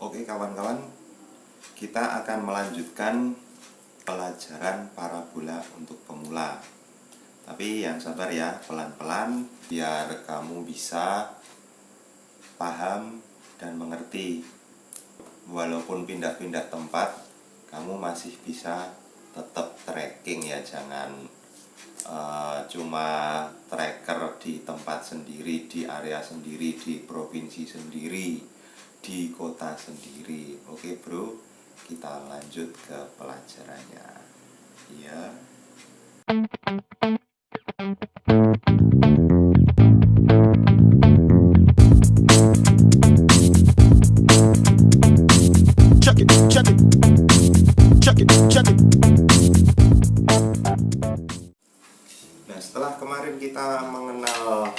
Oke kawan-kawan, kita akan melanjutkan pelajaran parabola untuk pemula. Tapi yang sabar ya, pelan-pelan biar kamu bisa paham dan mengerti. Walaupun pindah-pindah tempat, kamu masih bisa tetap tracking ya. Jangan cuma tracker di tempat sendiri, di area sendiri, di provinsi sendiri, di kota sendiri. Oke bro, kita lanjut ke pelajarannya. Iya. Check it, check it, check it, check it. Nah, setelah kemarin kita mengenal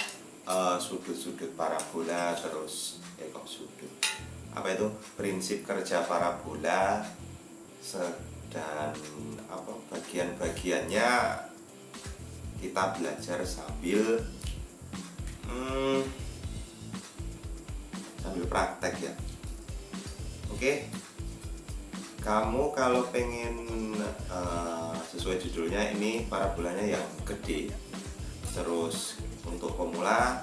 sudut-sudut parabola, terus apa itu prinsip kerja parabola dan bagian-bagiannya kita belajar sambil praktek ya. Oke, kamu kalau pengen sesuai judulnya ini parabolanya yang gede, terus untuk pemula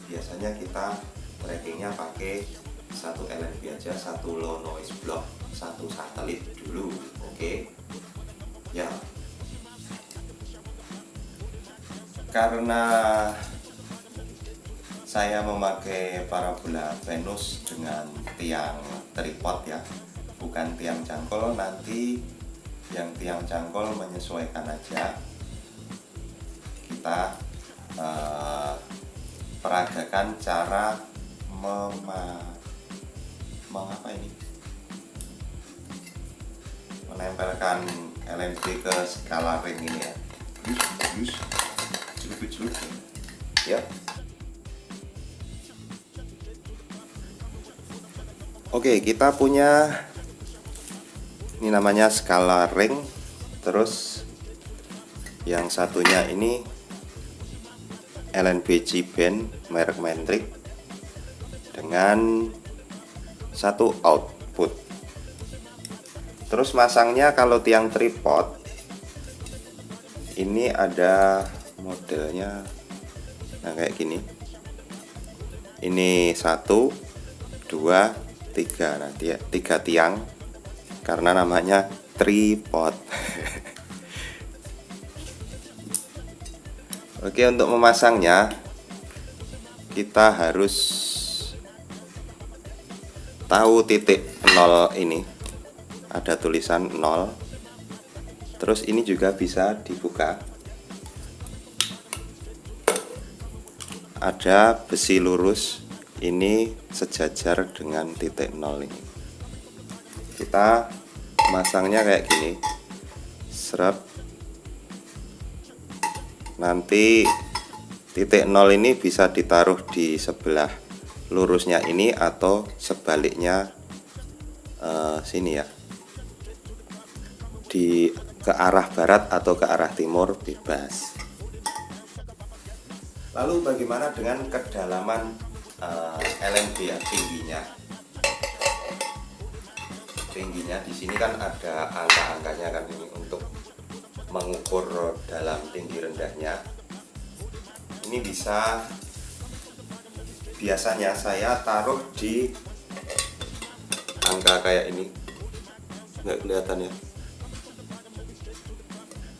biasanya kita trackingnya pakai satu LNB aja, satu low noise block, satu satelit dulu. Oke ya, karena saya memakai parabola Venus dengan tiang tripod ya, bukan tiang cangkol. Nanti yang tiang cangkol menyesuaikan aja. Kita peragakan cara menempelkan LNB ke skala ring ini ya. Celuk ya. Oke, kita punya ini namanya skala ring, terus yang satunya ini LNB G-band merek Mentric dengan satu output. Terus masangnya kalau tiang tripod ini ada modelnya, nah kayak gini. Ini 1, 2, 3, nah 3 tiang karena namanya tripod. Oke, untuk memasangnya kita harus tahu titik 0 ini. Ada tulisan 0. Terus ini juga bisa dibuka. Ada besi lurus ini sejajar dengan titik 0 ini. Kita masangnya kayak gini. Serap. Nanti titik 0 ini bisa ditaruh di sebelah lurusnya ini atau sebaliknya sini ya, ke arah barat atau ke arah timur bebas. Lalu bagaimana dengan kedalaman LNB ya, tingginya di sini kan ada angka-angkanya kan, ini untuk mengukur dalam tinggi rendahnya. Ini biasanya saya taruh di angka kayak ini, nggak kelihatan ya,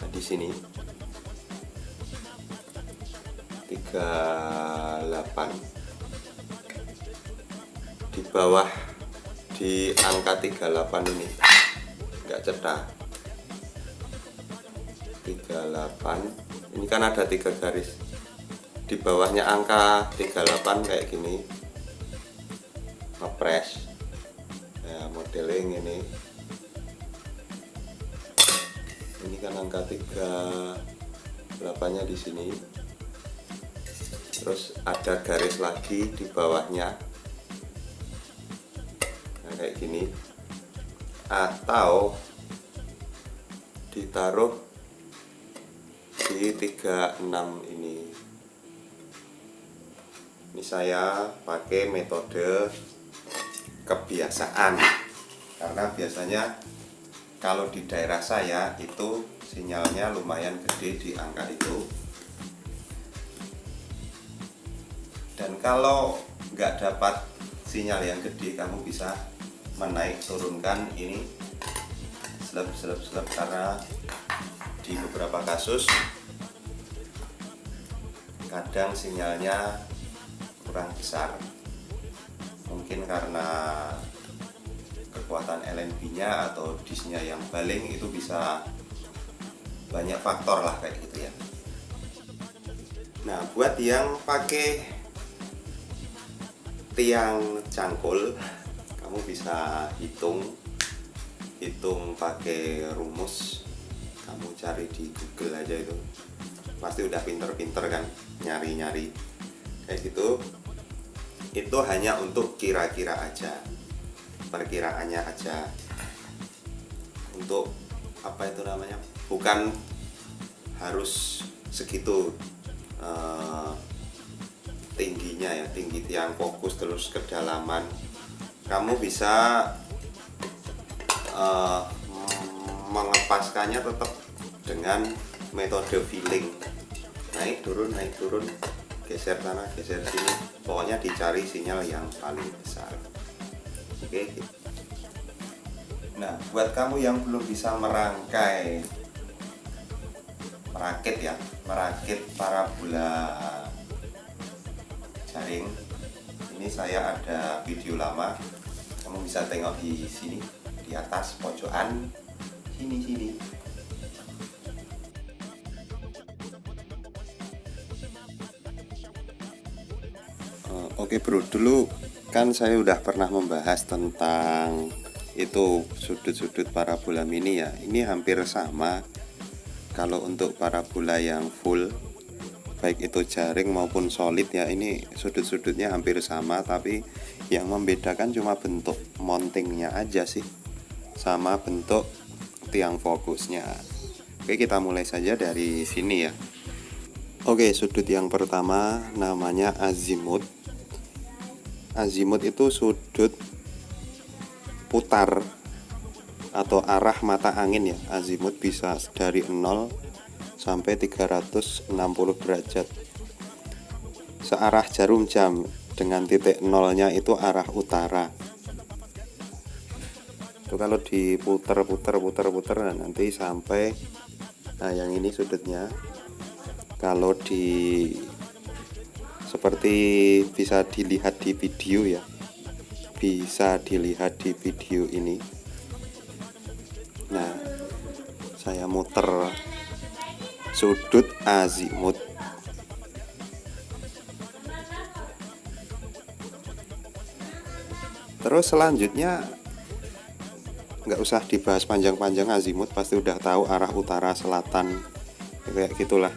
nah, di sini 38, di bawah di angka 38 ini nggak cetak. 38 ini kan ada 3 garis, di bawahnya angka 38 kayak gini, ngepres ya, modeling ini kan angka 38 nya di sini, terus ada garis lagi di bawahnya, nah kayak gini, atau ditaruh di 36 ini. Ini saya pakai metode kebiasaan, karena biasanya kalau di daerah saya itu sinyalnya lumayan gede di angka itu. Dan kalau nggak dapat sinyal yang gede, kamu bisa menaik turunkan ini slep, karena di beberapa kasus kadang sinyalnya kurang besar, mungkin karena kekuatan LNB-nya atau disnya yang baling, itu bisa banyak faktor lah kayak gitu ya. Nah, buat yang pakai tiang cangkul, kamu bisa hitung pakai rumus. Kamu cari di Google aja, itu pasti udah pinter-pinter kan nyari-nyari kayak gitu. Itu hanya untuk kira-kira aja, perkiraannya aja, untuk apa itu namanya, bukan harus segitu tingginya ya, tinggi tiang fokus terus kedalaman. Kamu bisa mengepaskannya tetap dengan metode filling, naik turun, geser sana geser sini, pokoknya dicari sinyal yang paling besar. Oke. Nah, buat kamu yang belum bisa merakit parabola jaring, ini saya ada video lama, kamu bisa tengok di sini, di atas pojokan sini. Oke bro, dulu kan saya udah pernah membahas tentang itu sudut-sudut parabola mini ya. Ini hampir sama kalau untuk parabola yang full, baik itu jaring maupun solid ya, ini sudut-sudutnya hampir sama, tapi yang membedakan cuma bentuk mountingnya aja sih, sama bentuk tiang fokusnya. Oke, kita mulai saja dari sini ya. Oke, sudut yang pertama namanya azimut. Azimut itu sudut putar atau arah mata angin ya. Azimut bisa dari 0 sampai 360 derajat. Searah jarum jam dengan titik nolnya itu arah utara. Itu kalau diputer nanti sampai, nah yang ini sudutnya. Kalau seperti bisa dilihat di video ya, bisa dilihat di video ini. Nah, saya muter sudut azimut. Terus selanjutnya nggak usah dibahas panjang-panjang, azimut pasti udah tahu arah utara selatan kayak gitulah.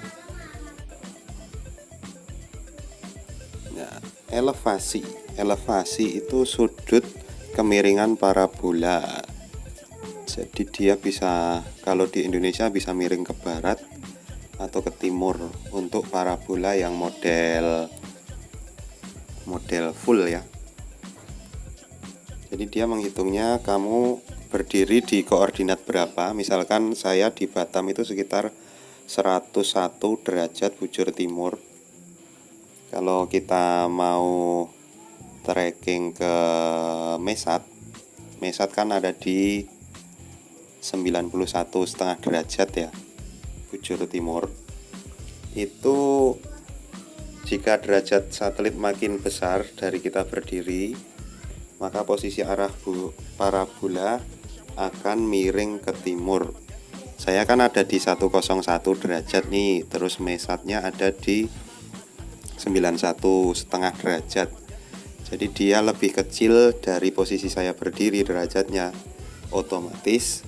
Nah, elevasi itu sudut kemiringan parabola. Jadi dia bisa, kalau di Indonesia bisa miring ke barat atau ke timur untuk parabola yang model full ya. Jadi dia menghitungnya kamu berdiri di koordinat berapa. Misalkan saya di Batam itu sekitar 101 derajat bujur timur. Kalau kita mau trekking ke Mesat kan ada di 91,5 derajat ya bujur timur. Itu jika derajat satelit makin besar dari kita berdiri, maka posisi arah parabola akan miring ke timur. Saya kan ada di 101 derajat nih, terus mesatnya ada di 91,5 derajat. Jadi dia lebih kecil dari posisi saya berdiri derajatnya. Otomatis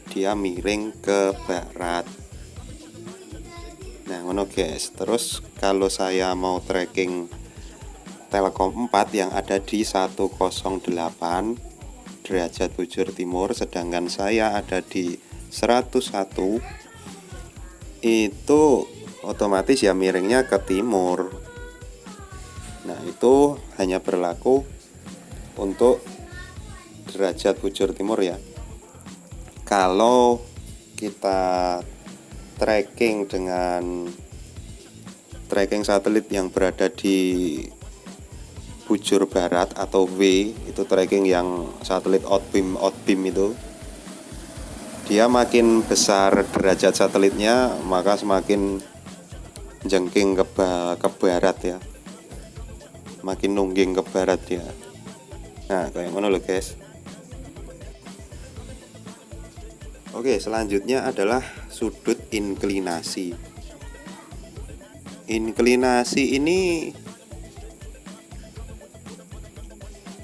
dia miring ke barat. Nah, ngono guys. Terus kalau saya mau tracking Telkom 4 yang ada di 108 derajat bujur timur, sedangkan saya ada di 101, itu otomatis ya miringnya ke timur. Nah, itu hanya berlaku untuk derajat bujur timur ya. Kalau kita tracking dengan tracking satelit yang berada di bujur barat atau W, itu tracking yang satelit outbeam itu, dia makin besar derajat satelitnya, maka semakin jengking ke barat ya, makin nungging ke barat ya. Nah, kayak mana lo guys. Oke, selanjutnya adalah sudut inklinasi. Inklinasi ini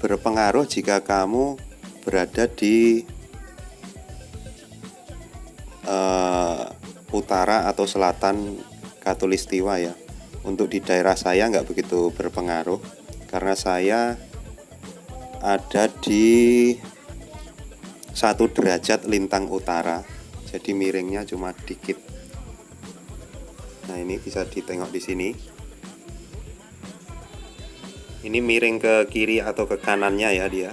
berpengaruh jika kamu berada di utara atau selatan Khatulistiwa ya. Untuk di daerah saya nggak begitu berpengaruh, karena saya ada di 1 derajat lintang utara, jadi miringnya cuma dikit. Nah, ini bisa ditengok di sini. Ini miring ke kiri atau ke kanannya ya dia.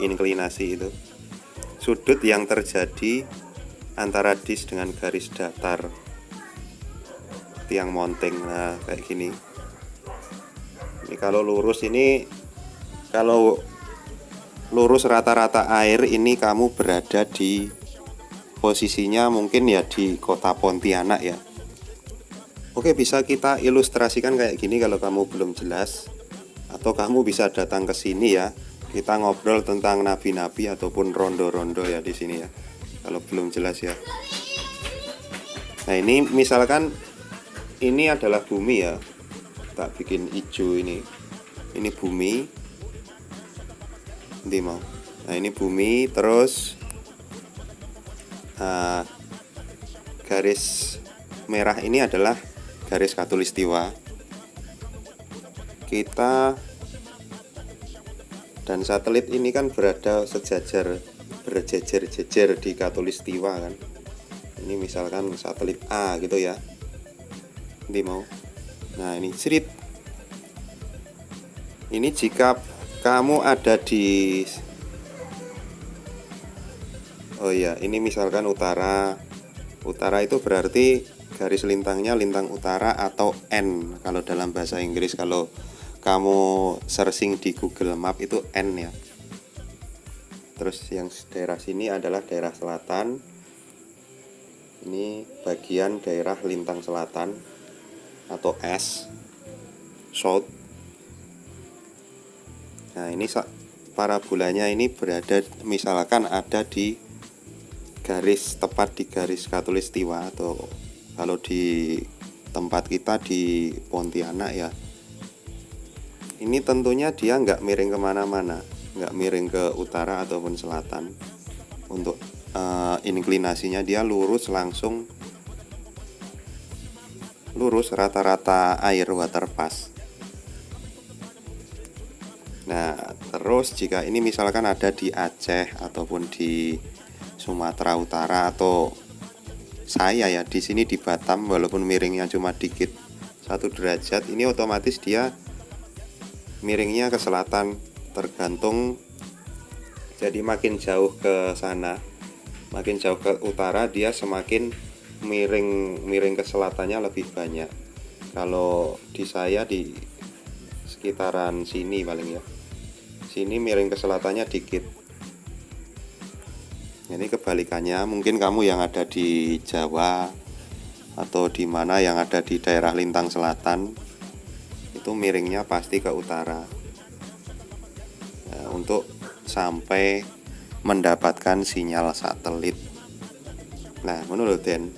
Inklinasi itu sudut yang terjadi antara dis dengan garis datar tiang monteng. Nah, kayak gini. Ini kalau lurus, ini kalau lurus rata-rata air, ini kamu berada di posisinya mungkin ya di kota Pontianak ya. Oke, bisa kita ilustrasikan kayak gini kalau kamu belum jelas, atau kamu bisa datang ke sini ya. Kita ngobrol tentang nabi-nabi ataupun rondo-rondo ya di sini ya. Kalau belum jelas ya. Nah, ini misalkan ini adalah bumi ya. Tak bikin hijau ini. Ini bumi. Nanti mau. Nah, ini bumi, terus garis merah ini adalah garis Khatulistiwa. Kita dan satelit ini kan berada sejajar, berjejer-jejer di Khatulistiwa kan. Ini misalkan satelit A gitu ya. Nanti mau. Nah, ini cerit. Ini jika kamu ada di, oh ya, ini misalkan utara. Utara itu berarti garis lintangnya lintang utara atau N kalau dalam bahasa Inggris. Kalau kamu searching di Google Map itu N ya. Terus yang daerah sini adalah daerah selatan. Ini bagian daerah lintang selatan atau S, South. Nah, ini parabolanya ini berada, misalkan ada di garis, tepat di garis Khatulistiwa, atau kalau di tempat kita di Pontianak ya. Ini tentunya dia nggak miring kemana-mana, nggak miring ke utara ataupun selatan. Untuk inklinasinya dia lurus, langsung lurus rata-rata air water pass. Nah, terus jika ini misalkan ada di Aceh ataupun di Sumatera Utara, atau saya ya di sini di Batam, walaupun miringnya cuma dikit 1 derajat, ini otomatis dia miringnya ke selatan, tergantung. Jadi makin jauh ke sana, makin jauh ke utara, dia semakin miring ke selatannya lebih banyak. Kalau di saya di sekitaran sini paling ya, sini miring ke selatannya dikit. Ini kebalikannya, mungkin kamu yang ada di Jawa atau di mana yang ada di daerah lintang selatan, itu miringnya pasti ke utara. Nah, untuk sampai mendapatkan sinyal satelit. Nah, menurut Den,